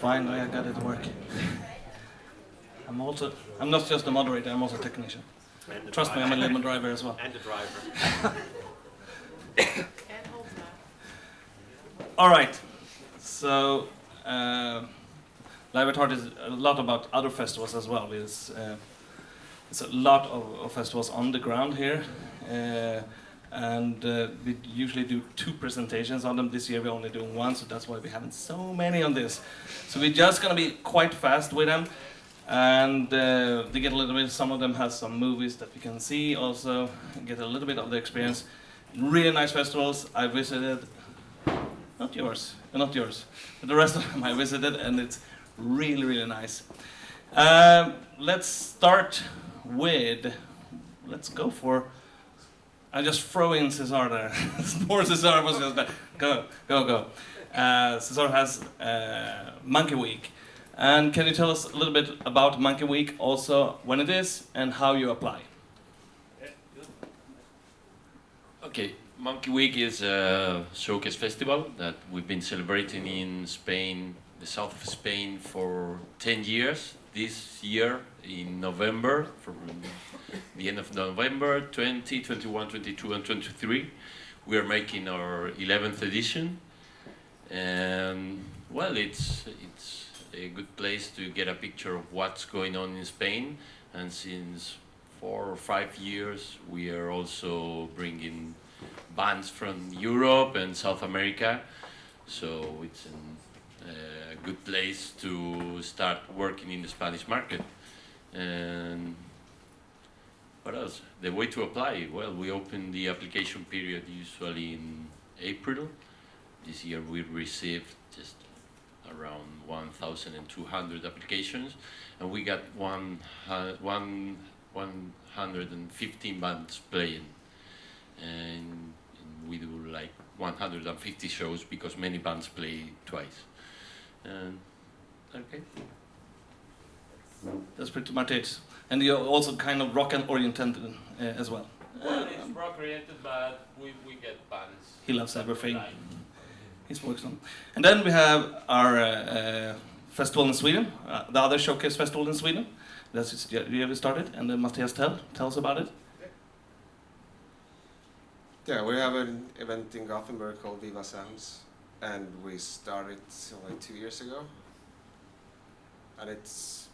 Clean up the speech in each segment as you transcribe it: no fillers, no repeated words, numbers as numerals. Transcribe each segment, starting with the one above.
Finally, I got it to work. I'm not just a moderator, I'm also a technician. Trust me, I'm a limo driver as well. And a driver. All right, so Live at Heart is a lot about other festivals as well. It's a lot of festivals on the ground here, and we usually do 2 presentations on them. This year we're only doing 1, so that's why we haven't so many on this. So we're just gonna be quite fast with them, and they get a little bit. Some of them have some movies that we can see, also get a little bit of the experience. Really nice festivals I visited. Not yours, but the rest of them I visited, and it's really, really nice. Let's start with, I just throw in Cesar there. Poor Cesar was just like, go. Cesar has Monkey Week. And can you tell us a little bit about Monkey Week, also when it is and how you apply? Okay, Monkey Week is a showcase festival that we've been celebrating in Spain, the south of Spain, for 10 years. This year, in November, from the end of November 20, 21, 22 and 23, we are making our 11th edition. And well, it's a good place to get a picture of what's going on in Spain. And since 4 or 5 years, we are also bringing bands from Europe and South America. So it's a good place to start working in the Spanish market. And what else? The way to apply? Well, we open the application period usually in April. This year we received just around 1,200 applications, and we got 115 bands playing. And we do like 150 shows because many bands play twice. Okay. That's pretty much it. And you're also kind of rock and oriented as well. Well, it's rock oriented, but we get bands. He loves everything. He's works on. And then we have our festival in Sweden, the other showcase festival in Sweden. That's just, you have started, and then Mattias tell us about it. Yeah, we have an event in Gothenburg called Viva Sounds, and we started like 2 years ago. And it's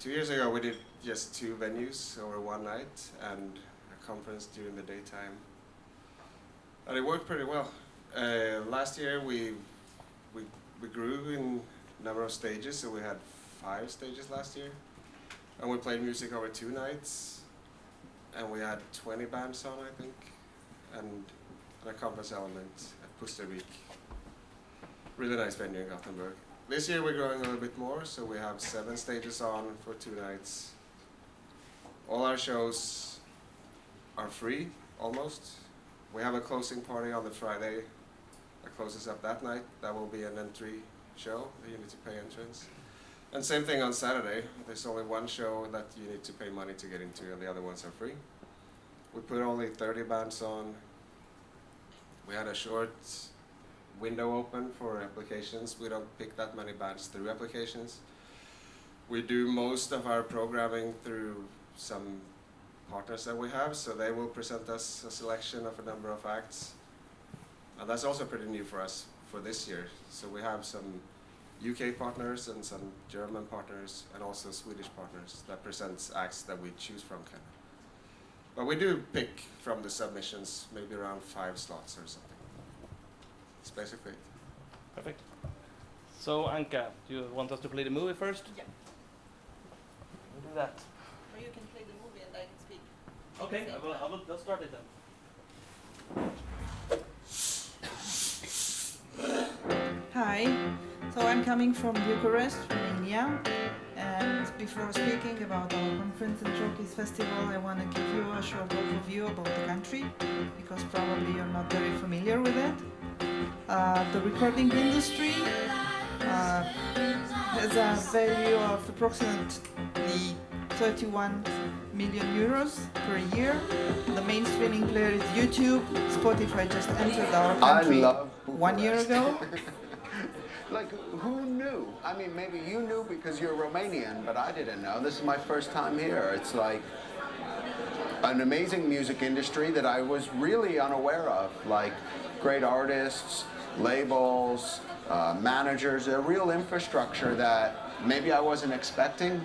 2 years ago we did just 2 venues over one night and a conference during the daytime, and it worked pretty well. Last year we grew in number of stages, so we had 5 stages last year, and we played music over 2 nights, and we had 20 bands on, I think, and a conference element at Pustervik. Really nice venue in Gothenburg. This year we're growing a little bit more, so we have 7 stages on for 2 nights. All our shows are free, almost. We have a closing party on the Friday that closes up that night. That will be an entry show, you need to pay entrance. And same thing on Saturday. There's only 1 show that you need to pay money to get into, and the other ones are free. We put only 30 bands on. We had a short window open for applications. We don't pick that many bands through applications. We do most of our programming through some partners that we have, so they will present us a selection of a number of acts. And that's also pretty new for us for this year. So we have some UK partners and some German partners and also Swedish partners that presents acts that we choose from, kind of. But we do pick from the submissions, maybe around 5 slots or something. That's basically it. Perfect. So Anca, do you want us to play the movie first? Yeah. We'll do that. Or you can play the movie and I can speak. Okay, I will let's start it then. Hi, so I'm coming from Bucharest, Romania, and before speaking about our conference and showcase festival, I want to give you a short overview about the country, because probably you're not very familiar with it. The recording industry has a value of approximately 31 million euros per year. The main streaming player is YouTube. Spotify just entered our country 1 year ago. Like, who knew? I mean, maybe you knew because you're Romanian, but I didn't know. This is my first time here. It's like an amazing music industry that I was really unaware of. Like, great artists, labels, managers, a real infrastructure that maybe I wasn't expecting.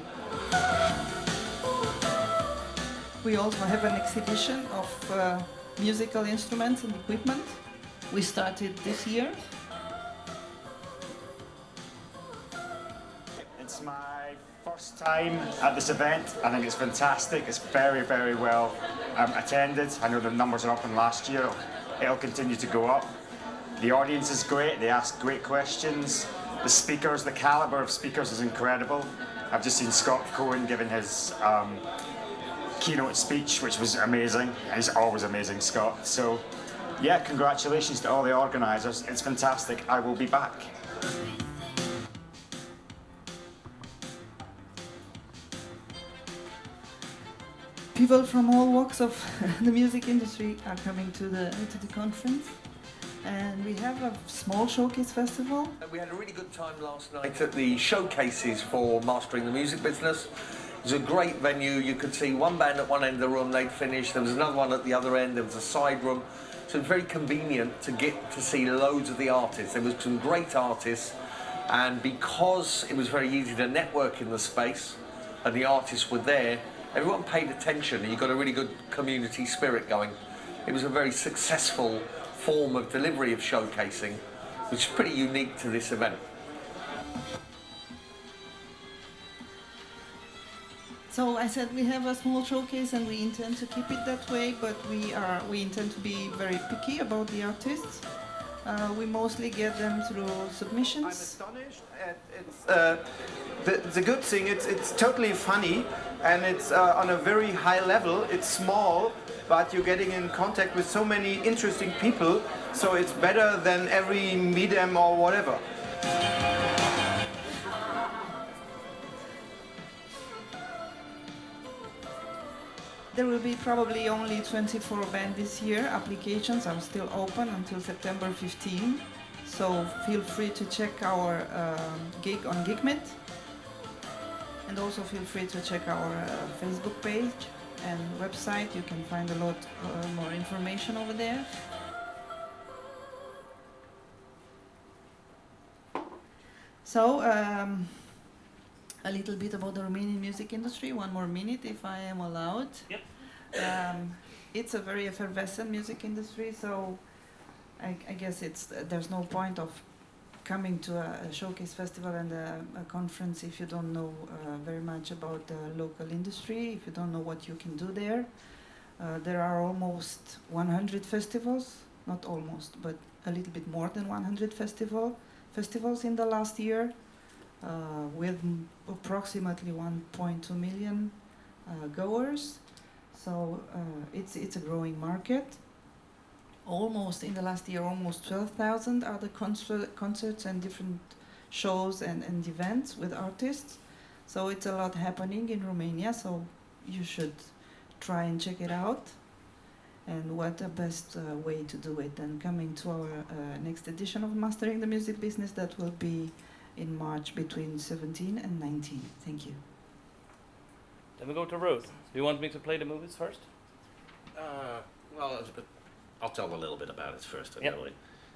We also have an exhibition of musical instruments and equipment. We started this year. It's my first time at this event. I think it's fantastic. It's very, very well attended. I know the numbers are up from last year. It'll continue to go up. The audience is great. They ask great questions. The speakers, the caliber of speakers is incredible. I've just seen Scott Cohen giving his keynote speech, which was amazing. And he's always amazing, Scott. So, yeah, congratulations to all the organisers. It's fantastic. I will be back. People from all walks of the music industry are coming to the conference, and we have a small showcase festival. We had a really good time last night at the showcases for Mastering the Music Business. It was a great venue. You could see one band at one end of the room, they'd finished. There was another one at the other end. There was a side room. So it was very convenient to get to see loads of the artists. There was some great artists, and because it was very easy to network in the space and the artists were there, everyone paid attention and you got a really good community spirit going. It was a very successful form of delivery of showcasing, which is pretty unique to this event. So I said we have a small showcase and we intend to keep it that way, but we intend to be very picky about the artists. We mostly get them through submissions. I'm astonished. It's the good thing. It's totally funny, and it's on a very high level. It's small, but you're getting in contact with so many interesting people. So it's better than every medium or whatever. There will be probably only 24 bands this year. Applications are still open until September 15. So feel free to check our gig on Gigmit. And also feel free to check our Facebook page and website. You can find a lot more information over there. So, a little bit about the Romanian music industry, 1 more minute if I am allowed. Yep. It's a very effervescent music industry, so I guess there's no point of coming to a showcase festival and a conference if you don't know very much about the local industry, if you don't know what you can do there. There are almost 100 festivals, not almost, but a little bit more than 100 festivals in the last year. With approximately 1.2 million goers, so it's a growing market. Almost in the last year, almost 12,000 are the concerts and different shows and events with artists. So it's a lot happening in Romania. So you should try and check it out. And what a best way to do it than coming to our next edition of Mastering the Music Business that will be in March between 17 and 19. Thank you. Then we go to Ruud. Do you want me to play the movies first? Well, I'll tell a little bit about it first, Yep. anyway.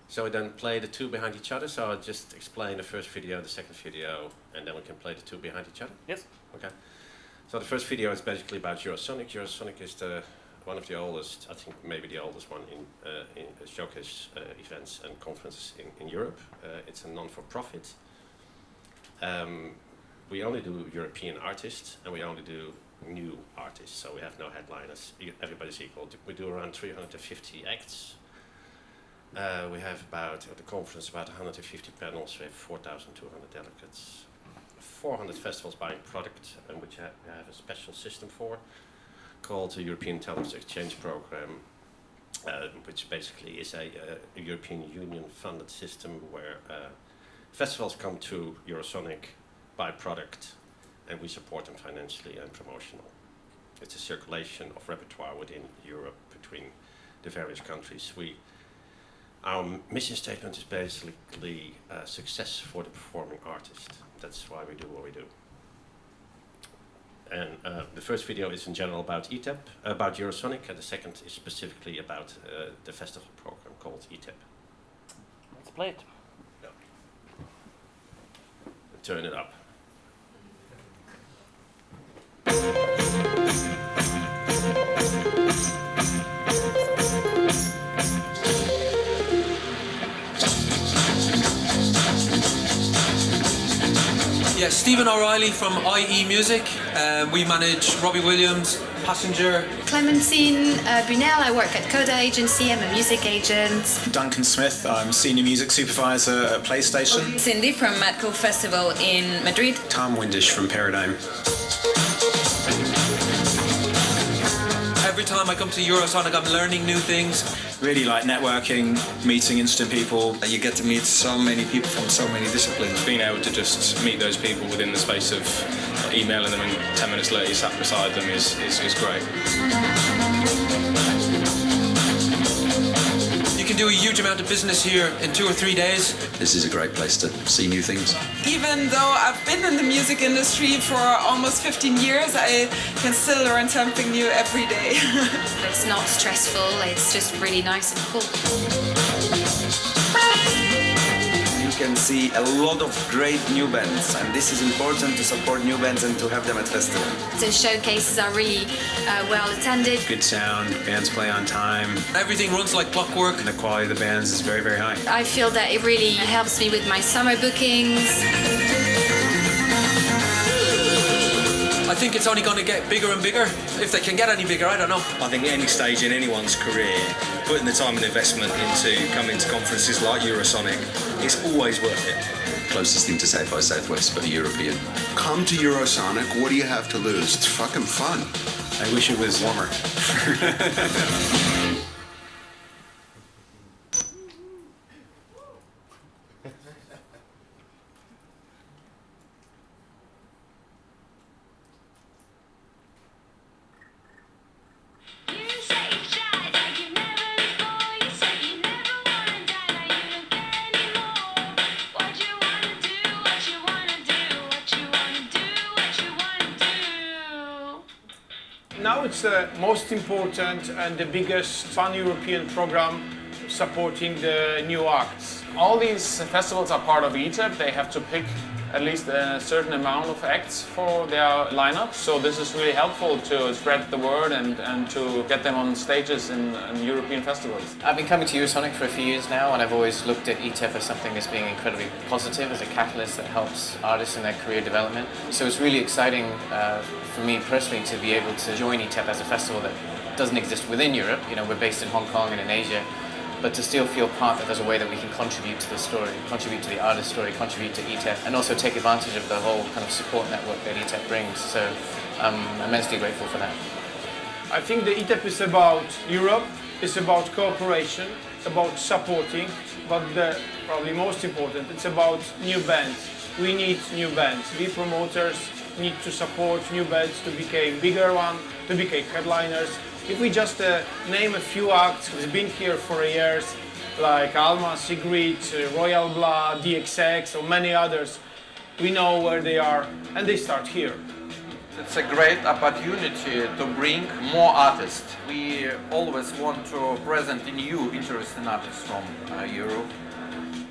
So we then play the two behind each other. So I'll just explain the first video, the second video, and then we can play the two behind each other. Yes. Okay. So the first video is basically about Eurosonic. Eurosonic is one of the oldest, I think maybe the oldest one in showcase events and conferences in Europe. It's a non-for-profit. We only do European artists, and we only do new artists, so we have no headliners. Everybody's equal. We do around 350 acts. We have at the conference about 150 panels. We have 4,200 delegates. 400 festivals buying product, and which we have a special system for, called the European Television Exchange Program, which basically is a European Union funded system where festivals come to Eurosonic, buy product, and we support them financially and promotional. It's a circulation of repertoire within Europe between the various countries. Our mission statement is basically success for the performing artist. That's why we do what we do. And the first video is in general about ETEP, about Eurosonic, and the second is specifically about the festival program called ETEP. Let's play it. Yeah. Turn it up. Yeah, Stephen O'Reilly from IE Music. We manage Robbie Williams, Passenger. Clementine Brunel, I work at Coda Agency, I'm a music agent. Duncan Smith, I'm Senior Music Supervisor at PlayStation. Cindy from Madco Festival in Madrid. Tom Windish from Paradigm. Every time I come to Eurosonic, I'm learning new things. Really like networking, meeting interesting people. You get to meet so many people from so many disciplines. Being able to just meet those people within the space of emailing them and 10 minutes later you sat beside them is great. You can do a huge amount of business here in 2 or 3 days. This is a great place to see new things. Even though I've been in the music industry for almost 15 years, I can still learn something new every day. It's not stressful, it's just really nice and cool. You can see a lot of great new bands, and this is important to support new bands and to have them at festival. The showcases are really well attended. Good sound, bands play on time. Everything runs like clockwork. And the quality of the bands is very, very high. I feel that it really helps me with my summer bookings. I think it's only going to get bigger and bigger. If they can get any bigger, I don't know. I think at any stage in anyone's career, putting the time and investment into coming to conferences like Eurosonic, it's always worth it. Closest thing to South by Southwest, but a European. Come to Eurosonic, what do you have to lose? It's fucking fun. I wish it was warmer. Now it's the most important and the biggest pan-European program supporting the new acts. All these festivals are part of ETEP. They have to pick at least a certain amount of acts for their lineup. So this is really helpful to spread the word and to get them on stages in European festivals. I've been coming to Eurosonic for a few years now, and I've always looked at ETEP as something that's being incredibly positive, as a catalyst that helps artists in their career development. So it's really exciting for me personally to be able to join ETEP as a festival that doesn't exist within Europe. You know, we're based in Hong Kong and in Asia, but to still feel part that there's a way that we can contribute to the story, contribute to the artist's story, contribute to ETEP, and also take advantage of the whole kind of support network that ETEP brings. So I'm immensely grateful for that. I think the ETEP is about Europe, it's about cooperation, it's about supporting, but probably most important, it's about new bands. We need new bands. We promoters need to support new bands to become bigger ones, to become headliners. If we just name a few acts who's been here for years, like Alma, Sigrid, Royal Blood, DXX, or many others, we know where they are, and they start here. It's a great opportunity to bring more artists. We always want to present new interesting artists from Europe.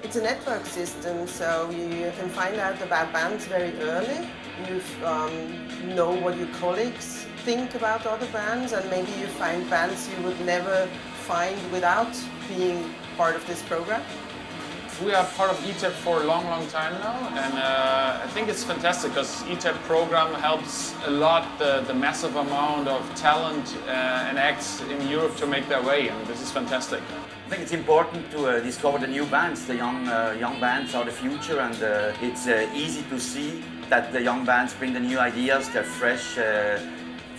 It's a network system, so you can find out about bands very early. You know what your colleagues think about other bands, and maybe you find bands you would never find without being part of this program. We are part of ETEP for a long time now, and I think it's fantastic because ETEP program helps a lot the massive amount of talent and acts in Europe to make their way, and this is fantastic. I think it's important to discover the new bands. The young bands are the future, and it's easy to see that the young bands bring the new ideas. They're fresh.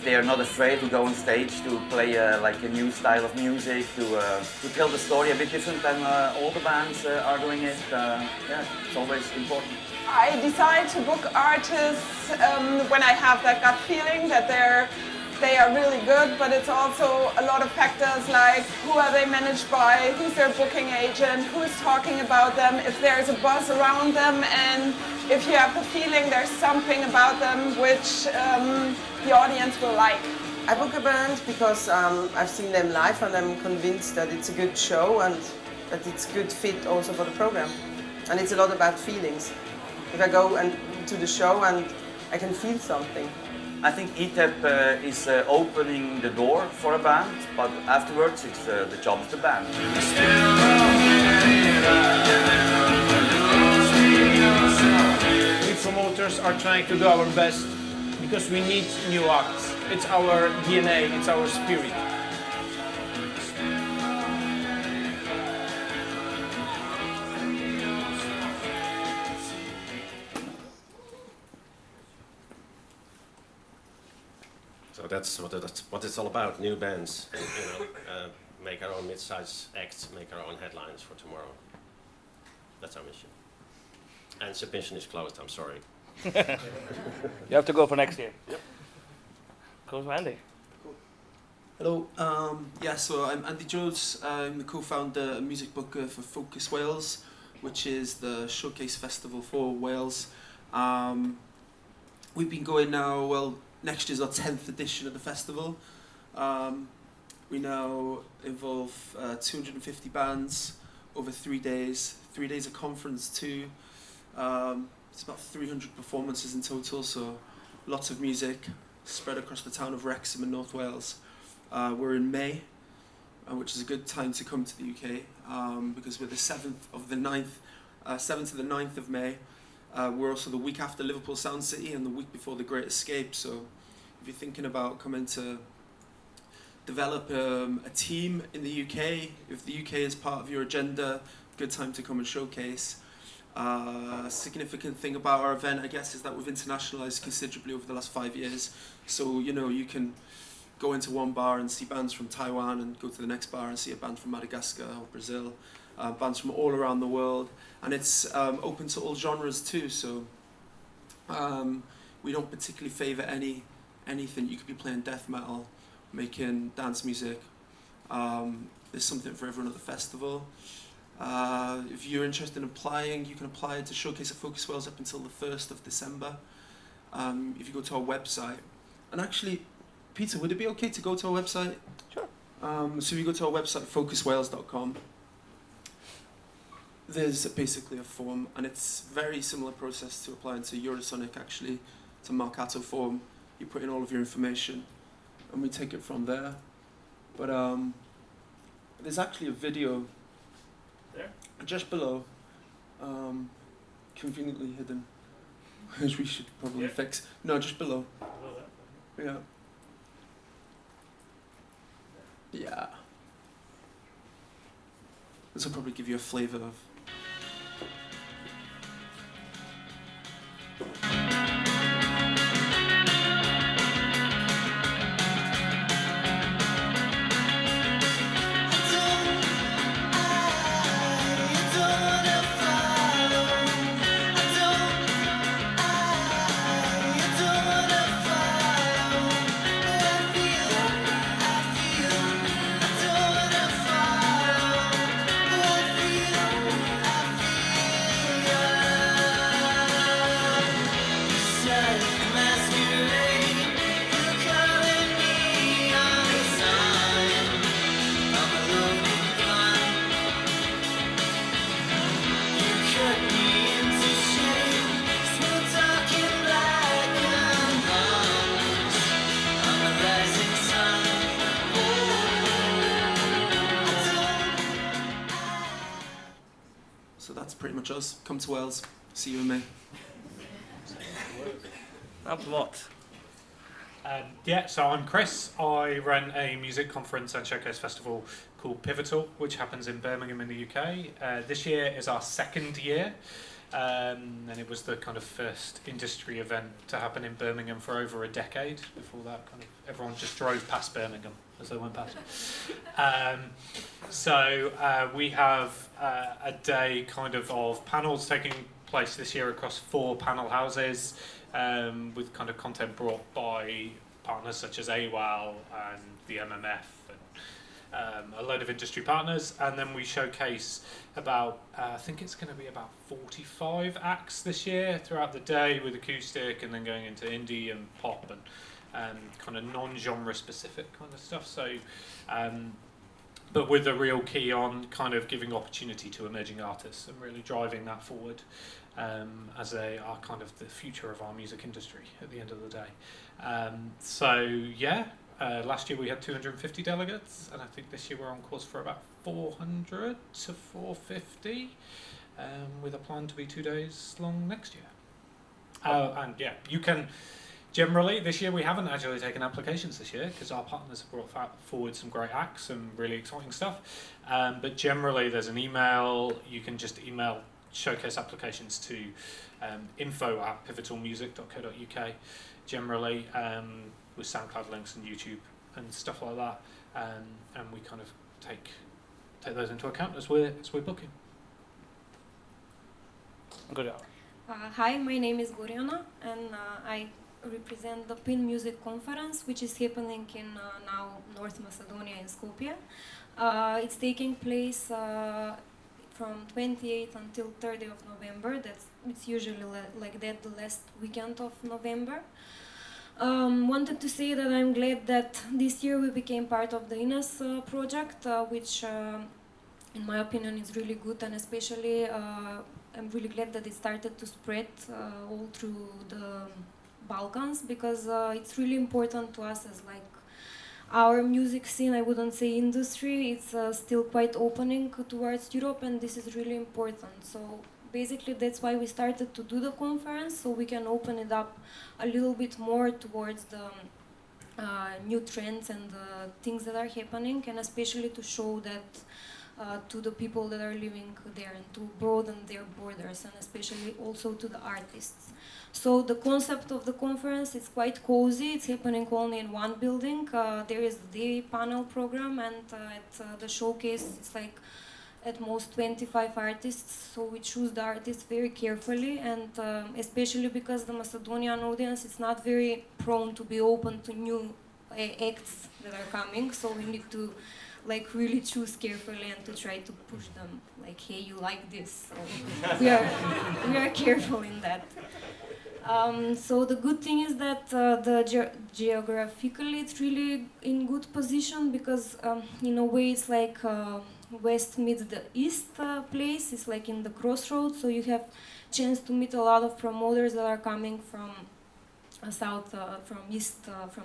They are not afraid to go on stage to play like a new style of music, to tell the story a bit different than all the bands are doing it. Yeah, it's always important. I decide to book artists when I have that gut feeling that they're they are really good, but it's also a lot of factors like who are they managed by, who's their booking agent, who's talking about them, if there's a buzz around them, and if you have the feeling there's something about them which the audience will like. I book a band because I've seen them live and I'm convinced that it's a good show and that it's good fit also for the program. And it's a lot about feelings. If I go to the show and I can feel something. I think ETEP is opening the door for a band, but afterwards it's the job of the band. We promoters are trying to do our best because we need new acts. It's our DNA, it's our spirit. So that's what it's all about, new bands. And, make our own mid-size acts, make our own headlines for tomorrow. That's our mission. And submission is closed, I'm sorry. You have to go for next year. Yep. Goes Andy. Hello, so I'm Andy Jones. I'm the co-founder and music booker for Focus Wales, which is the showcase festival for Wales. We've been going now, well, next year's our 10th edition of the festival. We now involve 250 bands over 3 days, 3 days of conference too. It's about 300 performances in total, so lots of music spread across the town of Wrexham in North Wales. We're in May, which is a good time to come to the UK because we're the 7th to the 9th of May. We're also the week after Liverpool Sound City and the week before the Great Escape. So if you're thinking about coming to develop a team in the UK, if the UK is part of your agenda, good time to come and showcase. A significant thing about our event, I guess, is that we've internationalized considerably over the last 5 years. So, you can go into one bar and see bands from Taiwan and go to the next bar and see a band from Madagascar or Brazil, bands from all around the world. And it's open to all genres too, so we don't particularly favour anything. You could be playing death metal, making dance music. There's something for everyone at the festival. If you're interested in applying, you can apply to Showcase at Focus Wales up until the 1st of December. If you go to our website, and actually, Peter, would it be okay to go to our website? Sure. So if you go to our website, focuswales.com, there's basically a form, and it's very similar process to applying to Eurosonic, actually. It's a Marcato form. You put in all of your information, and we take it from there. But there's actually a video there, just below, conveniently hidden, which we should probably fix. No, just below. Yeah. Yeah. This will probably give you a flavour of. Pretty much us. Come to Wales. See you in May. What? So I'm Chris. I run a music conference and showcase festival called Pivotal, which happens in Birmingham in the UK. This year is our 2nd year, and it was the kind of first industry event to happen in Birmingham for over a decade. Before that, kind of everyone just drove past Birmingham as they went past. We have a day kind of panels taking place this year across 4 panel houses with kind of content brought by partners such as AWAL and the MMF and a load of industry partners, and then we showcase about I think it's going to be about 45 acts this year throughout the day, with acoustic and then going into indie and pop and kind of non-genre specific kind of stuff. So but with a real key on kind of giving opportunity to emerging artists and really driving that forward, as they are kind of the future of our music industry at the end of the day. Last year we had 250 delegates, and I think this year we're on course for about 400 to 450, with a plan to be 2 days long next year. And yeah, you can generally, this year we haven't actually taken applications this year because our partners have brought forward some great acts and really exciting stuff. But generally there's an email, you can just email showcase applications to info@pivotalmusic.co.uk generally, with SoundCloud links and YouTube and stuff like that, and we kind of take those into account as we're booking. Good. Hi, my name is Goriana, and I represent the PIN Music Conference, which is happening in now North Macedonia in Skopje. It's taking place from 28th until 30th of November. It's usually like that, the last weekend of November. Wanted to say that I'm glad that this year we became part of the INES project, which in my opinion is really good, and especially I'm really glad that it started to spread all through the Balkans, because it's really important to us as like our music scene, I wouldn't say industry, it's still quite opening towards Europe, and this is really important. So basically that's why we started to do the conference, so we can open it up a little bit more towards the new trends and the things that are happening, and especially to show that to the people that are living there, and to broaden their borders, and especially also to the artists. So the concept of the conference is quite cozy. It's happening only in one building. There is the panel program, and at the showcase it's like at most 25 artists, so we choose the artists very carefully, and especially because the Macedonian audience is not very prone to be open to new acts that are coming, so we need to like really choose carefully and to try to push them like, hey, you like this, so we are careful in that. So the good thing is that geographically it's really in good position, because in a way it's like west meets the east place. It's like in the crossroads, so you have chance to meet a lot of promoters that are coming from south, from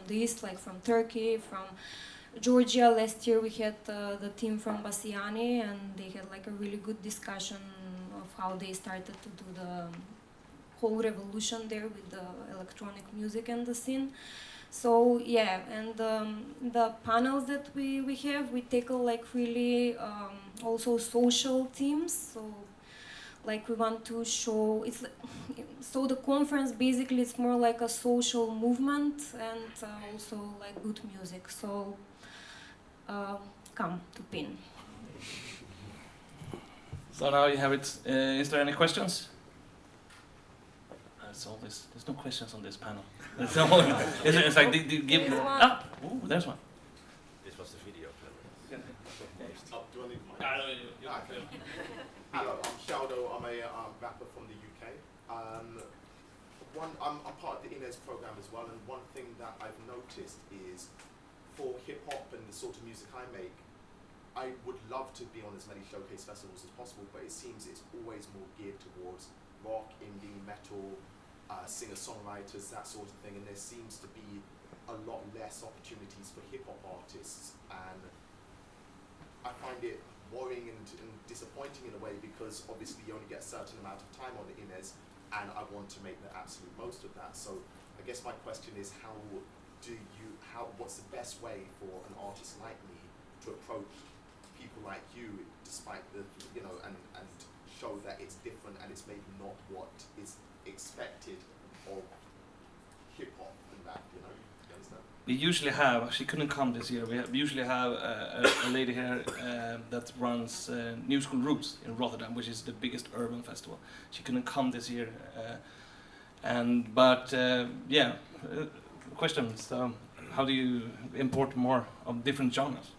the east, like from Turkey, from Georgia. Last year we had the team from Basiani, and they had like a really good discussion of how they started to do the whole revolution there with the electronic music and the scene. So yeah, and the panels that we have, we tackle like really also social themes. So like we want to show, it's so the conference basically it's more like a social movement, and also like good music. So come to PIN. So now you have it. Is there any questions? There's no questions on this panel. It's like they give. There's one. This was the video. Hello, I'm Shaldo. I'm a rapper from the UK. I'm part of the INES program as well, and one thing that I've noticed is for hip hop and the sort of music I make, I would love to be on as many showcase festivals as possible, but it seems it's always more geared towards rock, indie, metal, singer-songwriters, that sort of thing, and there seems to be a lot less opportunities for hip-hop artists, and I find it worrying and disappointing in a way, because obviously you only get a certain amount of time on the INES, and I want to make the absolute most of that. So I guess my question is, what's the best way for an artist like me to approach people like you, despite the, and show that it's different and it's maybe not what is expected of hip hop and that, you understand? We usually have, she couldn't come this year, we usually have a lady here that runs New School Roots in Rotterdam, which is the biggest urban festival. She couldn't come this year, questions. how do you import more of different genres?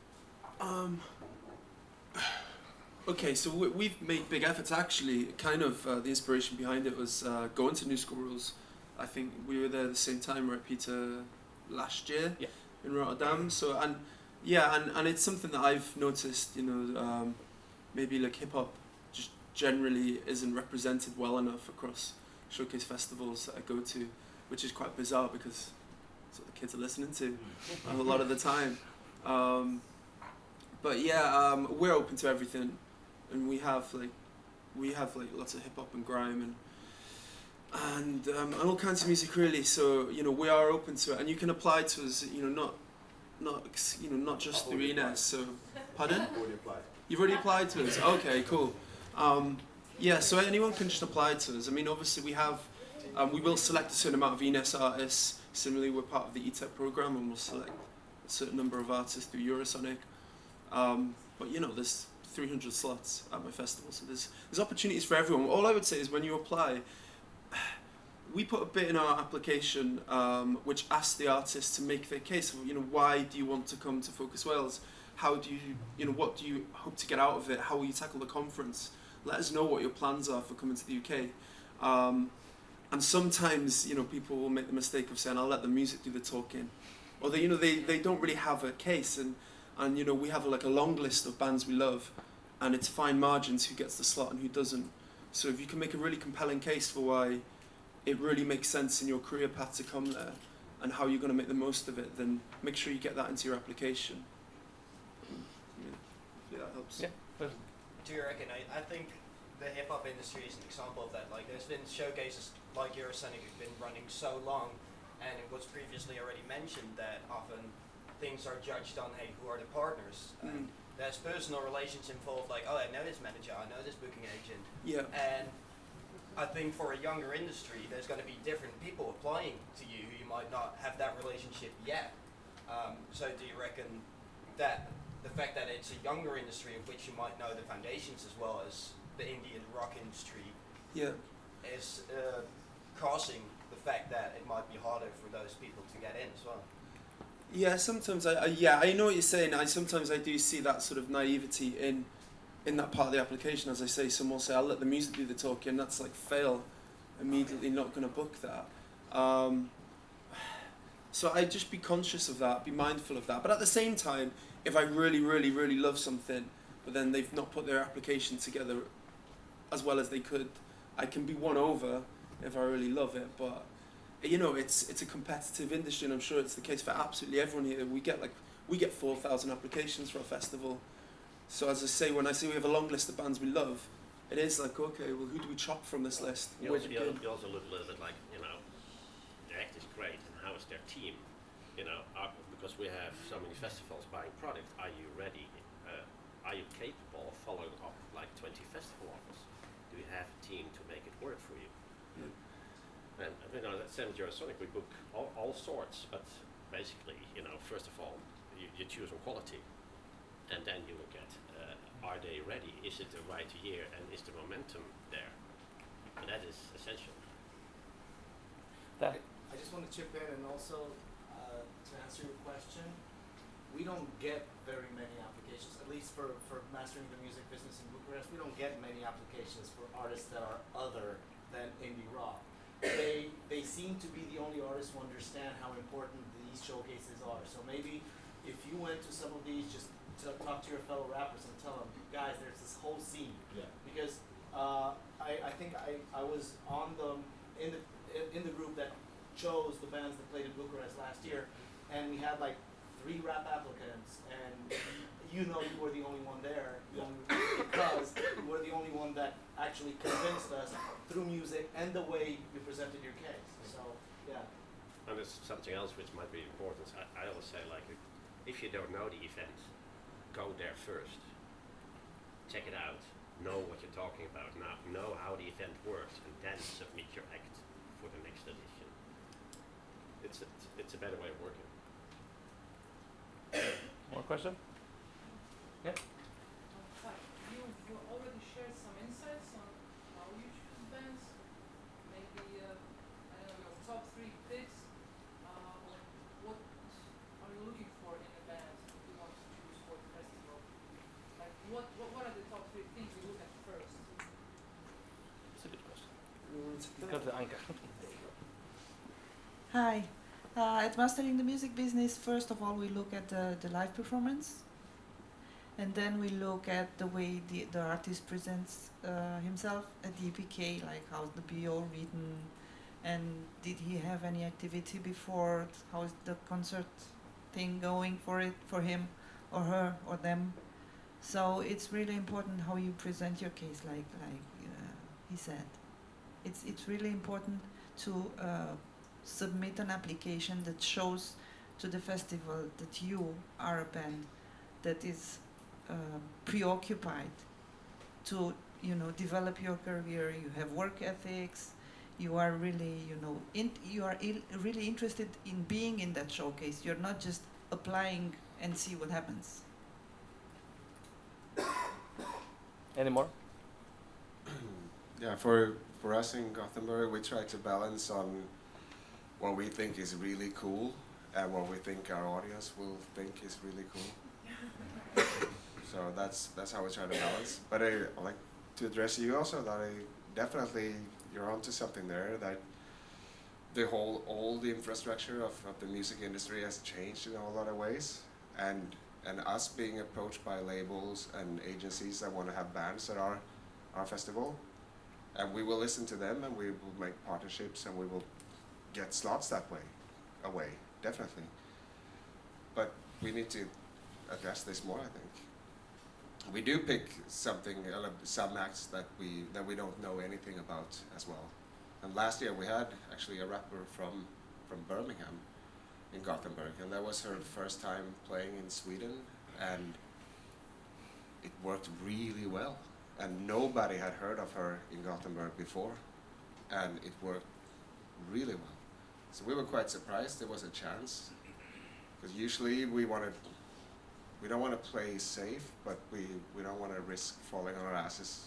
Okay, so we've made big efforts. Actually, kind of the inspiration behind it was going to New School Rules. I think we were there at the same time, right, Peter, last year in Rotterdam. So and it's something that I've noticed. You know, maybe like hip hop just generally isn't represented well enough across showcase festivals that I go to, which is quite bizarre because that's what the kids are listening to a lot of the time. But yeah, we're open to everything. And we have like lots of hip hop and grime and all kinds of music really. So you know we are open to it, and you can apply to us. You know not just through INES. So pardon? Already applied. You've already applied to us. Okay, cool. Yeah, so anyone can just apply to us. I mean, obviously we have we will select a certain amount of INES artists. Similarly, we're part of the ETEP program, and we'll select a certain number of artists through Eurosonic. But you know, there's 300 slots at my festival, so there's opportunities for everyone. All I would say is when you apply, we put a bit in our application which asks the artist to make their case. You know, why do you want to come to Focus Wales? How do you know, what do you hope to get out of it? How will you tackle the conference? Let us know what your plans are for coming to the UK. And sometimes, you know, people will make the mistake of saying, I'll let the music do the talking. Or they don't really have a case, and you know, we have a long list of bands we love, and it's fine margins who gets the slot and who doesn't. So if you can make a really compelling case for why it really makes sense in your career path to come there, and how you're going to make the most of it, then make sure you get that into your application. Hopefully that helps. Yeah. Do you reckon? I think the hip hop industry is an example of that. Like, there's been showcases like Eurosonic have been running so long, and it was previously already mentioned that often things are judged on, hey, who are the partners? And there's personal relations involved, like, oh, I know this manager, I know this booking agent. Yeah. And I think for a younger industry, there's going to be different people applying to you who you might not have that relationship yet. So do you reckon that the fact that it's a younger industry of which you might know the foundations as well as the indie and rock industry is causing the fact that it might be harder for those people to get in as well? Yeah, sometimes I know what you're saying. Sometimes I do see that sort of naivety in that part of the application. As I say, someone will say, I'll let the music do the talking. That's like fail, immediately not going to book that. So I just be conscious of that, be mindful of that. But at the same time, if I really, really, really love something, but then they've not put their application together as well as they could, I can be won over if I really love it. But you know, it's a competitive industry, and I'm sure it's the case for absolutely everyone here. We get 4,000 applications for a festival. So as I say, when I say we have a long list of bands we love, it is like, okay, well, who do we chop from this list? You also look a little bit like, you know, the act is great, and how is their team? You know, because we have so many festivals buying product, are you ready? Are you capable of following up like 20 festival offers? Do you have a team to make it work for you? And you know, at Eurosonic we book all sorts, but basically, you know, first of all, you choose on quality, and then you look at are they ready? Is it the right year, and is the momentum there? And that is essential. I just want to chip in, and also to answer your question, we don't get very many applications, at least for mastering the music business in Bucharest. We don't get many applications for artists that are other than indie rock. They seem to be the only artists who understand how important these showcases are. So maybe if you went to some of these, just to talk to your fellow rappers and tell them, guys, there's this whole scene. Yeah. Because I think I was on in the group that chose the bands that played in Bucharest last year, and we had like 3 rap applicants, and you know you were the only one there, because you were the only one that actually convinced us through music and the way you presented your case. So, yeah. And there's something else which might be important. I always say, like, if you don't know the event, go there first. Check it out. Know what you're talking about. Know how the event works, and then submit your act for the next edition. It's a better way of working. More question? Yeah. You've already shared some insights on how you choose bands. Maybe I don't know, your top 3 picks. What Go to Anca. Hi. At Mastering the Music Business, first of all, we look at the live performance. And then we look at the way the artist presents himself at the EPK, like how's the BO written, and did he have any activity before, how's the concert thing going for him or her or them. So it's really important how you present your case, like he said. It's really important to submit an application that shows to the festival that you are a band that is preoccupied to develop your career. You have work ethics. You are really really interested in being in that showcase. You're not just applying and see what happens. Any more? Yeah, for us in Gothenburg, we try to balance on what we think is really cool and what we think our audience will think is really cool. So that's how we try to balance. But I like to address you also that you're onto something there, that all the infrastructure of the music industry has changed in a lot of ways, and us being approached by labels and agencies that want to have bands at our festival, and we will listen to them and we will make partnerships and we will get slots that way, definitely. But we need to address this more, I think. We do pick some acts that we don't know anything about as well. And last year we had actually a rapper from Birmingham in Gothenburg, and that was her first time playing in Sweden, and it worked really well. And nobody had heard of her in Gothenburg before, and it worked really well. So we were quite surprised there was a chance, because usually we don't want to play safe, but we don't want to risk falling on our asses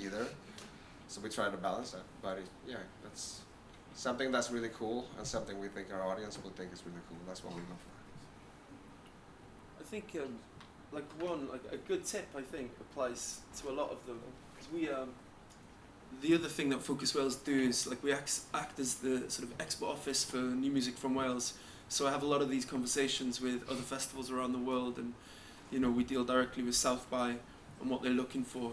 either. So we try to balance that. But that's something that's really cool and something we think our audience will think is really cool. That's what we go for. I think a good tip I think applies to a lot of them. Because the other thing that Focus Wales do is we act as the sort of export office for new music from Wales. So I have a lot of these conversations with other festivals around the world, and we deal directly with South by and what they're looking for.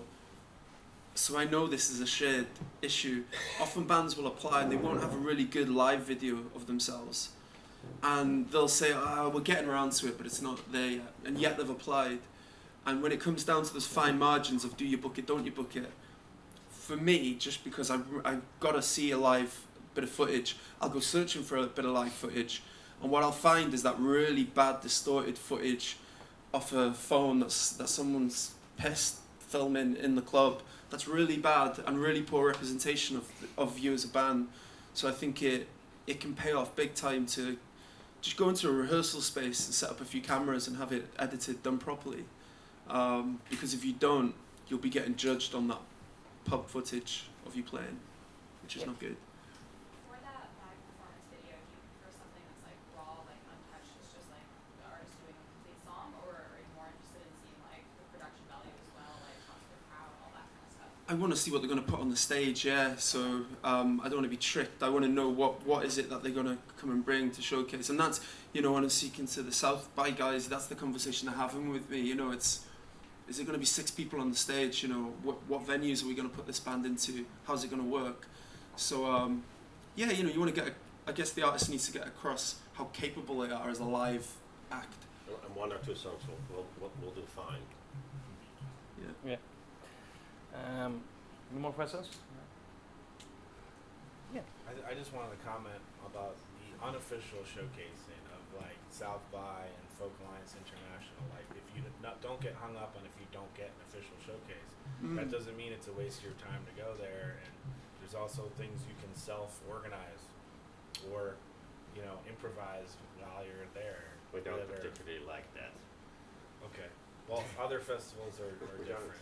So I know this is a shared issue. Often bands will apply and they won't have a really good live video of themselves, and they'll say, we're getting around to it, but it's not there yet, and yet they've applied. And when it comes down to those fine margins of do you book it, don't you book it, for me, just because I've got to see a live bit of footage, I'll go searching for a bit of live footage. And what I'll find is that really bad distorted footage off a phone that someone's pissed filming in the club. That's really bad and really poor representation of you as a band. So I think it can pay off big time to just go into a rehearsal space and set up a few cameras and have it edited, done properly. Because if you don't, you'll be getting judged on that pub footage of you playing, which is not good. I want to see what they're going to put on the stage, yeah. So I don't want to be tricked. I want to know what is it that they're going to come and bring to showcase. And that's, when I'm speaking to the South by guys, that's the conversation they're having with me. Is it going to be 6 people on the stage? What venues are we going to put this band into? How's it going to work? So you want to get. I guess the artist needs to get across how capable they are as a live act. And 1 or 2 songs will do fine. Yeah. Any more questions? Yeah. I just wanted to comment about the unofficial showcasing of South by and Folk Alliance International. If you don't get hung up on if you don't get an official showcase, that doesn't mean it's a waste of your time to go there. And there's also things you can self-organize or improvise while you're there. We don't particularly like that. Okay. Well, other festivals are different.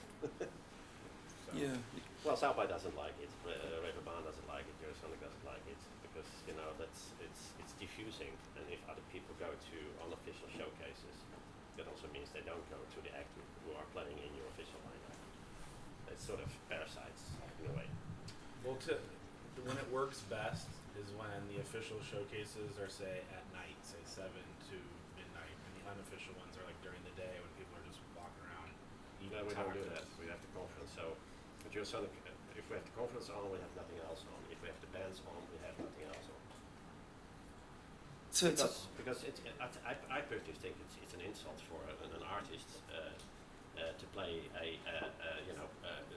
So. Yeah. Well, South by doesn't like it. Reeperbahn doesn't like it. Eurosonic doesn't like it because it's diffusing. And if other people go to unofficial showcases, that also means they don't go to the act who are playing in your official lineup. It's sort of parasites in a way. Well, when it works best is when the official showcases are, say, at night, say 7 to midnight, and the unofficial ones are like during the day when people are just walking around eating No, we don't do tacos. that. We have the conference. So at Eurosonic, if we have the conference on, we have nothing else on. If we have the bands on, we have nothing else on. So Because I personally think it's an insult for an artist to play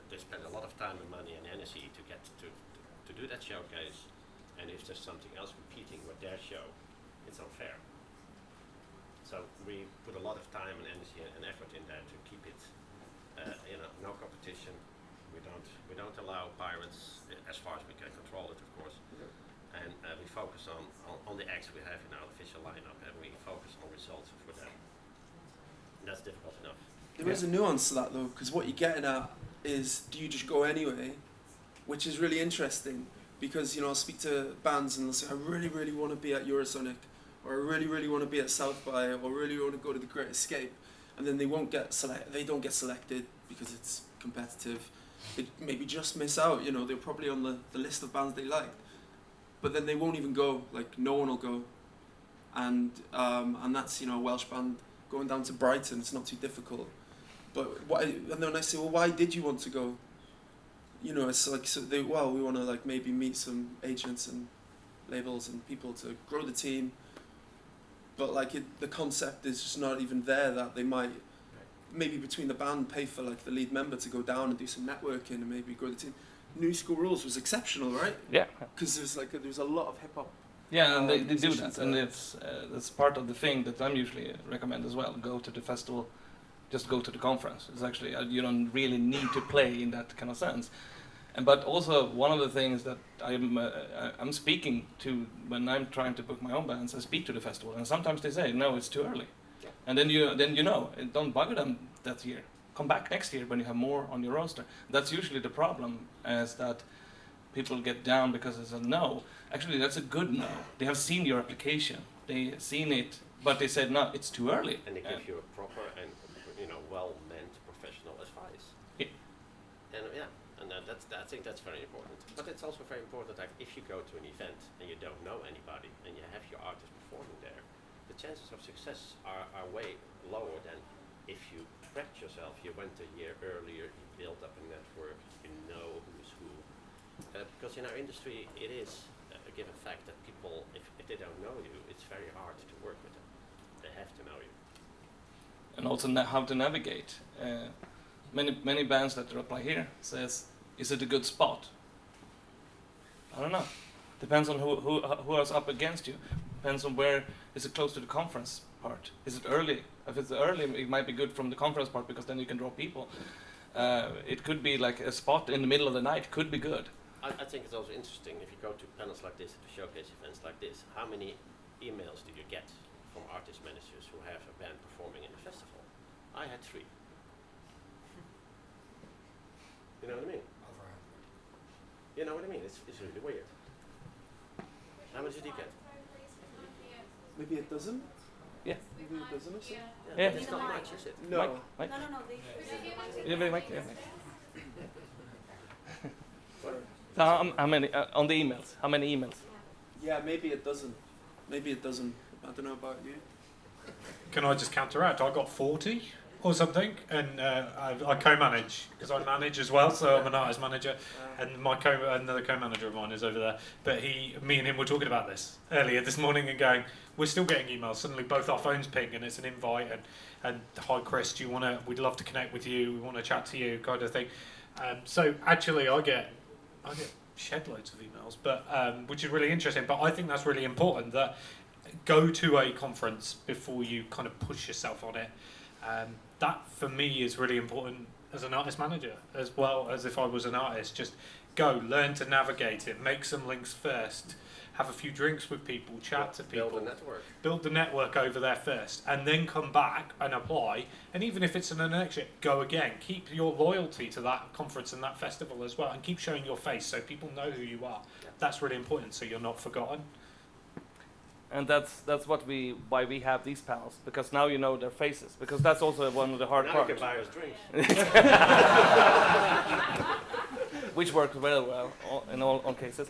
they spend a lot of time and money and energy to get to do that showcase, and if there's something else competing with their show, it's unfair. So we put a lot of time and energy and effort in there to keep it, no competition. We don't allow pirates as far as we can control it, of course. And we focus on the acts we have in our official lineup, and we focus on results for them. And that's difficult enough. There is a nuance to that though, because what you're getting at is, do you just go anyway? Which is really interesting, because I'll speak to bands and they'll say, I really, really want to be at Eurosonic, or I really, really want to be at South by, or really want to go to the Great Escape, and then they won't get they don't get selected because it's competitive. They maybe just miss out. They're probably on the list of bands they like, but then they won't even go. Like no one will go, and that's a Welsh band going down to Brighton. It's not too difficult. But and then I say, well, why did you want to go? It's like we want to maybe meet some agents and labels and people to grow the team. But the concept is just not even there that they might maybe between the band pay for the lead member to go down and do some networking and maybe grow the team. New School Rules was exceptional, right? Yeah. Because there's a lot of hip hop. Yeah, and they do that, and that's part of the thing that I'm usually recommend as well. Go to the festival, just go to the conference. It's actually you don't really need to play in that kind of sense. But also one of the things that I'm speaking to when I'm trying to book my own bands, I speak to the festival, and sometimes they say no, it's too early, and then don't bugger them that year. Come back next year when you have more on your roster. That's usually the problem, is that people get down because it's a no. Actually, that's a good no. They have seen your application, they seen it, but they said no, it's too early. And they give you a proper and well-meant professional advice. Yeah. And I think that's very important. But it's also very important that if you go to an event and you don't know anybody and you have your artist performing there, the chances of success are way lower than if you prepped yourself, you went a year earlier, you built up a network, you know who's who. Because in our industry, it is a given fact that people, if they don't know you, it's very hard to work with them. They have to know you. And also how to navigate. Many bands that apply here says, is it a good spot? I don't know. Depends on who is up against you. Depends on where is it close to the conference part. Is it early? If it's early, it might be good from the conference part because then you can draw people. It could be like a spot in the middle of the night. Could be good. I think it's also interesting if you go to panels like this, to showcase events like this, how many emails do you get from artist managers who have a band performing in a festival? I had 3. You know what I mean? You know what I mean? It's really weird. How much did you get? Maybe a dozen? Yeah. Maybe a dozen or so? Yeah. It's not much, is it? No. Mike? No. Mike. How many on the emails? How many emails? Yeah, maybe a dozen. Maybe a dozen. I don't know about you. Can I just counteract? I got 40 or something, and I co-manage because I manage as well, so I'm an artist manager, and another co-manager of mine is over there. But me and him were talking about this earlier this morning and going, we're still getting emails. Suddenly, both our phones ping, and it's an invite, and hi Chris, we'd love to connect with you. We want to chat to you, kind of thing. So actually, I get shed loads of emails, but which is really interesting. But I think that's really important that go to a conference before you kind of push yourself on it. That for me is really important as an artist manager, as well as if I was an artist. Just go, learn to navigate it, make some links first, have a few drinks with people, chat to people. Build a network. Build the network over there first, and then come back and apply. And even if it's an exit, go again. Keep your loyalty to that conference and that festival as well, and keep showing your face so people know who you are. Yeah. That's really important, so you're not forgotten. And that's why we have these panels, because now you know their faces, because that's also one of the hard now parts. You can buy us drinks. which works very well in all cases.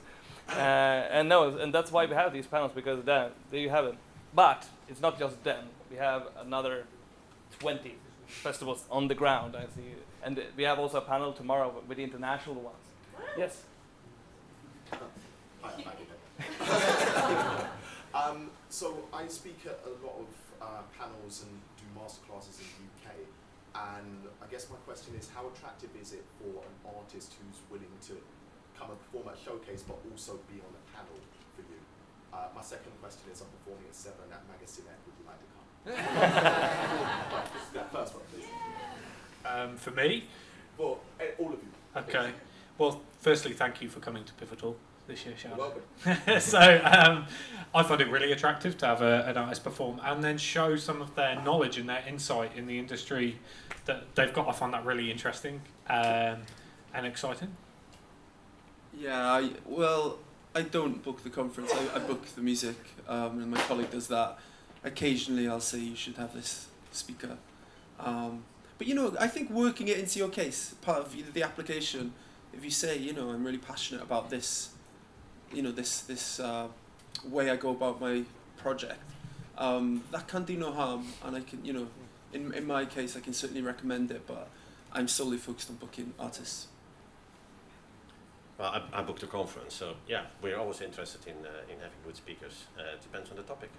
And that's why we have these panels, because there you have it. But it's not just them. We have another 20 festivals on the ground, I see. And we have also a panel tomorrow with the international ones. Yes. Hi, so I speak at a lot of panels and do masterclasses in the UK, and I guess my question is, how attractive is it for an artist who's willing to come and perform at a showcase but also be on a panel for you? My second question is, I'm performing at 7 at Magasinet, would you like to come? That first one, please. For me? Well, all of you. Okay. Well, firstly, thank you for coming to Pivotal this year, Sean. You're welcome. So I find it really attractive to have an artist perform and then show some of their knowledge and their insight in the industry that they've got. I find that really interesting and exciting. Yeah, I don't book the conference, I book the music, and my colleague does that. Occasionally I'll say you should have this speaker. But you know, I think working it into your case, part of the application, if you say, you know, I'm really passionate about this, you know, this way I go about my project, that can do no harm, and I can, you know, in my case I can certainly recommend it, but I'm solely focused on booking artists. Well, I booked a conference, so yeah, we're always interested in having good speakers. It depends on the topic.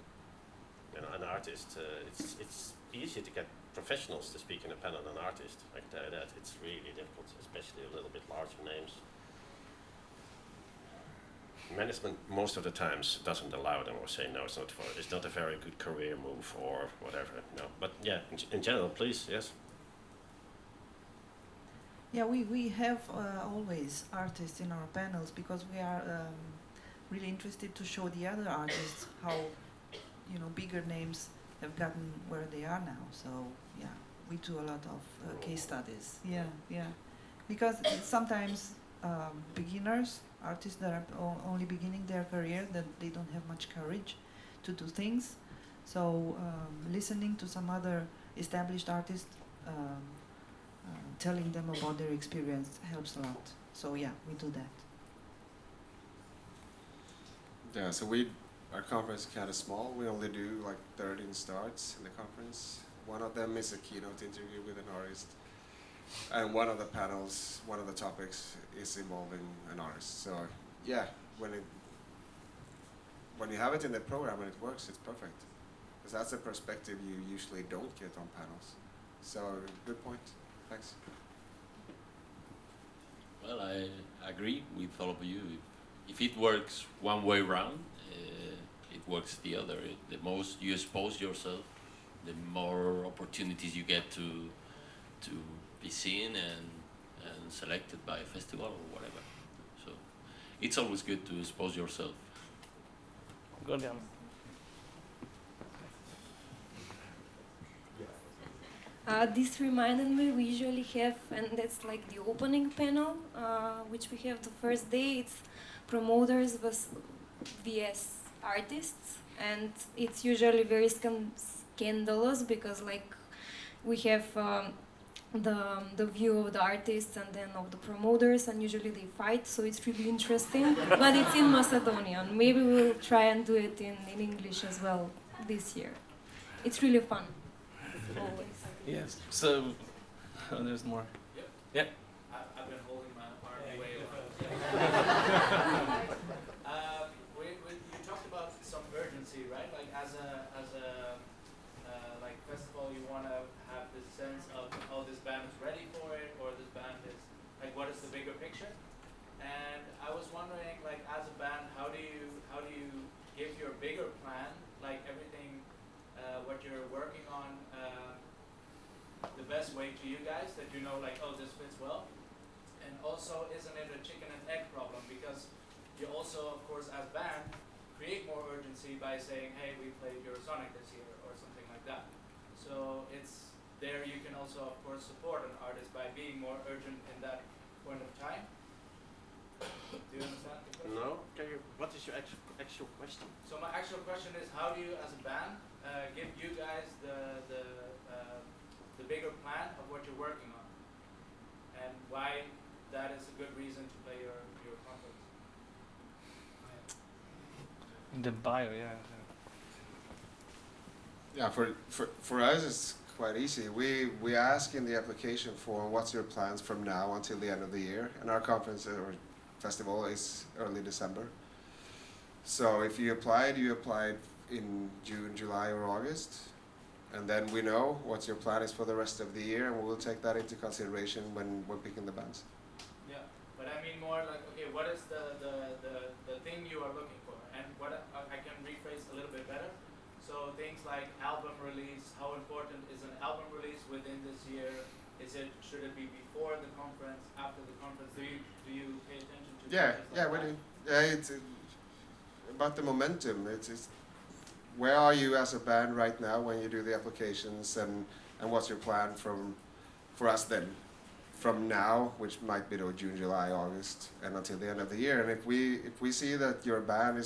You know, an artist, it's easy to get professionals to speak in a panel than an artist. I can tell you that. It's really difficult, especially a little bit larger names. Management most of the times doesn't allow them or say no, it's not a very good career move or whatever. No, but yeah, in general, please, yes. Yeah, we have always artists in our panels because we are really interested to show the other artists how, you know, bigger names have gotten where they are now. So yeah, we do a lot of case studies. Yeah, because sometimes beginners, artists that are only beginning their career, that they don't have much courage to do things. So listening to some other established artists, telling them about their experience helps a lot. So yeah, we do that. Yeah, so our conference is kind of small. We only do like 13 starts in the conference. One of them is a keynote interview with an artist. And one of the panels, one of the topics is involving an artist. So yeah, when you have it in the program and it works, it's perfect. Because that's a perspective you usually don't get on panels. So good point. Thanks. Well, I agree with all of you. If it works one way round, it works the other. The most you expose yourself, the more opportunities you get to be seen and selected by a festival or whatever. So it's always good to expose yourself. Good, Jan. This reminded me, we usually have, and that's like the opening panel, which we have the first day. It's promoters vs artists, and it's usually very scandalous because like we have the view of the artists and then of the promoters, and usually they fight, so it's really interesting. But it's in Macedonian. Maybe we'll try and do it in English as well this year. It's really fun, always. Yes. So there's more. Yep. I've been holding my arm way around. You talked about some urgency, right? Like as a like festival, you want to have this sense of, oh, this band is ready for it, or this band is like, what is the bigger picture? And I was wondering, like, as a band, how do you give your bigger plan, like everything, what you're working on, the best way to you guys, that you know, like, oh, this fits well? And also, isn't it a chicken and egg problem? Because you also, of course, as band, create more urgency by saying, hey, we played Eurosonic this year, or something like that. So it's there you can also, of course, support an artist by being more urgent in that point of time. Do you understand the question? No? What is your actual question? So my actual question is, how do you, as a band, give you guys the bigger plan of what you're working on, and why that is a good reason to play your conference. In the bio, yeah. Yeah, for us it's quite easy. We ask in the application form what's your plans from now until the end of the year, and our conference or festival is early December. So if you applied in June, July or August, and then we know what your plan is for the rest of the year, and we will take that into consideration when we're picking the bands. Yeah, but I mean more like, okay, what is the thing you are looking for? And what I can rephrase a little bit better. So things like album release, how important is an album release within this year? Should it be before the conference, after the conference? Do you pay attention to Yeah, we do. Yeah, it's about the momentum. It's where are you as a band right now when you do the applications, and what's your plan for us then, from now, which might be June, July, August, and until the end of the year. And if we see that your band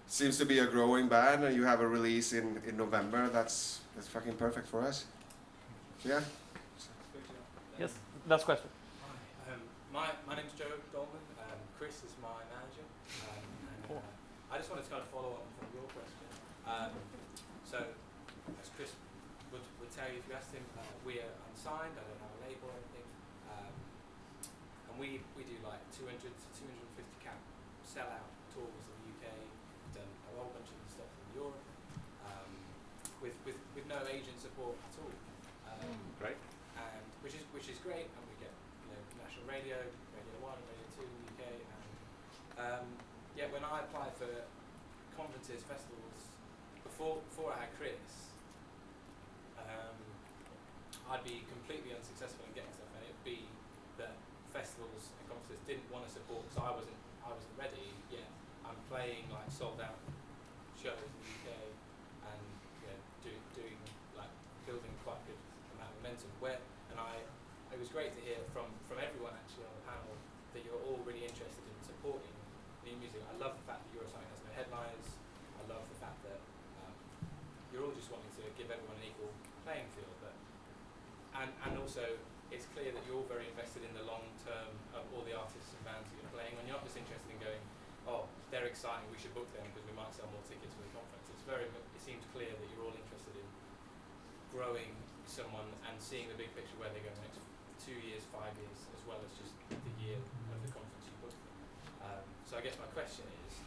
seems to be a growing band, and you have a release in November, that's fucking perfect for us. Yeah. Yes, last question. Hi, my name's Joe Dolman. Chris is my manager. I just wanted to kind of follow up from your question. So, as Chris would tell you if you asked him, we are unsigned. I don't have a label or anything. And we do like 200 to 250 cap sellout tours in the UK. We've done a whole bunch of stuff in Europe with no agent support at all. Great. And which is great, and we get national radio, Radio 1, Radio 2 in the UK, and yeah, when I applied for conferences, festivals, before I had Chris, I'd be completely unsuccessful in getting stuff, and it'd be that festivals and conferences didn't want to support because I wasn't ready yet. I'm playing like sold out shows in the UK, and doing like building quite a good amount of momentum. It was great to hear from everyone actually on the panel that you're all really interested in supporting new music. I love the fact that Eurosonic has no headliners. I love the fact that you're all just wanting to give everyone an equal playing field. And also, it's clear that you're all very invested in the long term of all the artists and bands that you're playing. And you're not just interested in going, oh, they're exciting, we should book them because we might sell more tickets for the conference. It seems clear that you're all interested in growing someone and seeing the big picture where they go in the next 2 years, 5 years, as well as just the year of the conference you book them. So I guess my question is,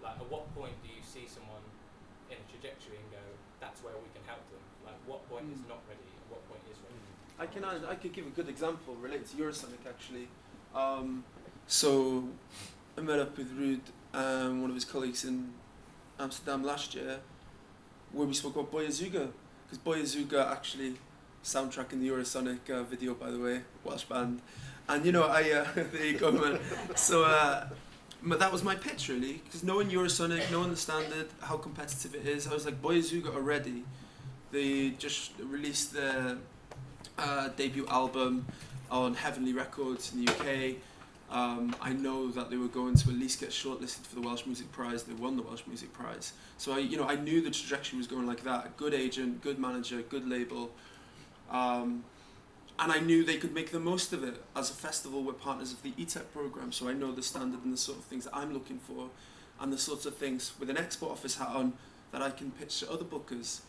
at what point do you see someone in a trajectory and go, that's where we can help them? Like, what point is not ready and what point is ready? I could give a good example related to Eurosonic actually. So I met up with Ruud and one of his colleagues in Amsterdam last year, where we spoke about Boy Azuga, because Boy Azuga actually soundtracking the Eurosonic video, by the way, Welsh band. And there you go, man. So that was my pitch really, because knowing Eurosonic, knowing the standard, how competitive it is, I was like, Boy Azuga are ready. They just released their debut album on Heavenly Records in the UK. I know that they were going to at least get shortlisted for the Welsh Music Prize. They won the Welsh Music Prize. So I knew the trajectory was going like that. A good agent, good manager, good label. And I knew they could make the most of it. As a festival, we're partners of the ETEC program, so I know the standard and the sort of things that I'm looking for, and the sorts of things with an export office hat on that I can pitch to other bookers.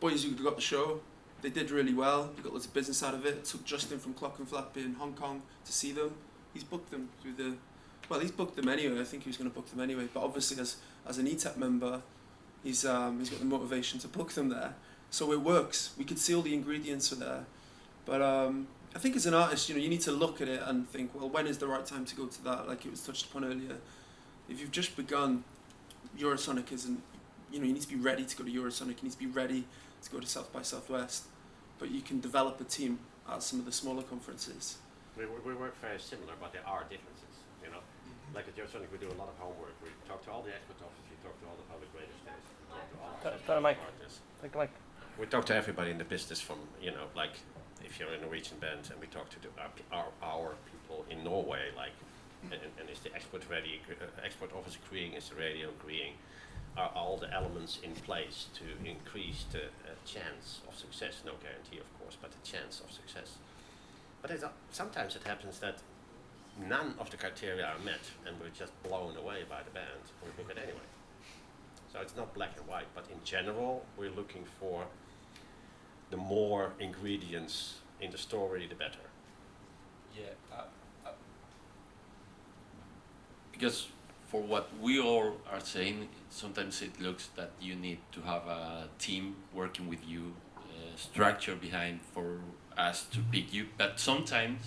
Boys who got the show, they did really well. They got lots of business out of it. It took Justin from Clock and Flap in Hong Kong to see them. He's booked them through he's booked them anyway. I think he was going to book them anyway. But obviously, as an ETEC member, he's got the motivation to book them there. So it works. We could see all the ingredients are there. But I think as an artist, you need to look at it and think, well, when is the right time to go to that? Like it was touched upon earlier. If you've just begun, Eurosonic isn't, you need to be ready to go to Eurosonic. You need to be ready to go to South by Southwest. But you can develop a team at some of the smaller conferences. We work very similar, but there are differences, Like at Eurosonic, we do a lot of homework. We talk to all the expert offices, we talk to all the public radio stations, we talk to all the artists. Take the mic. We talk to everybody in the business from, like if you're a Norwegian band, and we talk to our people in Norway, like, and is the export ready, export office agreeing, is the radio agreeing, are all the elements in place to increase the chance of success? No guarantee, of course. course, but a chance of success. But sometimes it happens that none of the criteria are met, and we're just blown away by the band, and we book it anyway. So it's not black and white, but in general, we're looking for the more ingredients in the story, the better. Yeah, because for what we all are saying, sometimes it looks that you need to have a team working with you, structure behind for us to pick you. But sometimes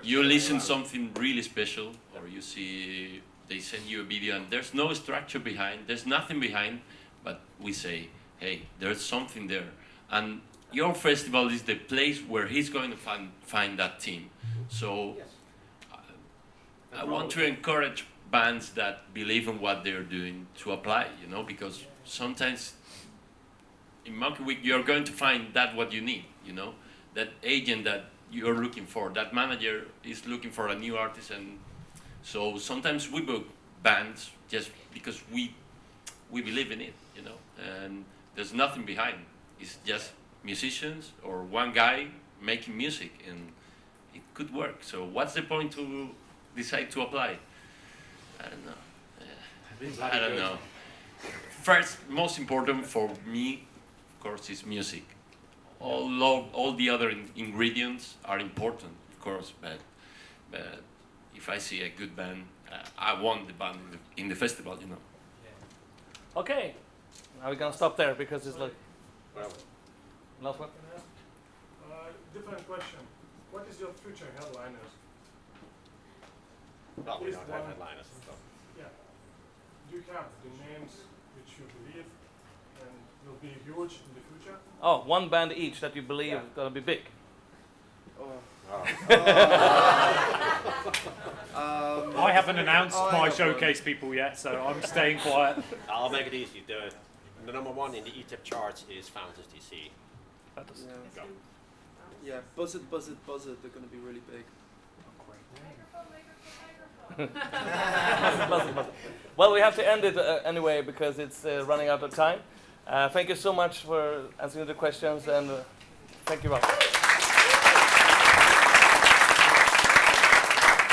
you listen something really special, or you see they send you a video and there's no structure behind, there's nothing behind, but we say, hey, there's something there. And your festival is the place where he's going to find that team. So I want to encourage bands that believe in what they're doing to apply, you know, because sometimes in Monkey Week you're going to find that what you need, you know, that agent that you're looking for, that manager is looking for a new artist. And so sometimes we book bands just because we believe in it, you know, and there's nothing behind. It's just musicians or one guy making music, and it could work. So what's the point to decide to apply? I don't know. I don't know. First, most important for me, of course, is music. All the other ingredients are important, of course, but if I see a good band, I want the band in the festival, you know. Okay, now we're gonna stop there because it's like last one. Different question. What is your future headliners? Well, we Is don't one- have headliners. So. Yeah. Do you have the names which you believe and will be huge in the future? Oh, one band each that you believe is gonna be big. I haven't announced my showcase people yet, so I'm staying quiet. I'll make it easy. The number one in the ETIP charts is Fountains DC. Go. Yeah, buzz it, buzz it, buzz it. They're going to be really big. Well, we have to end it anyway because it's running out of time. Thank you so much for answering the questions, and thank you, Rob.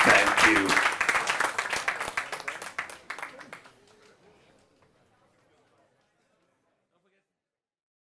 Thank you.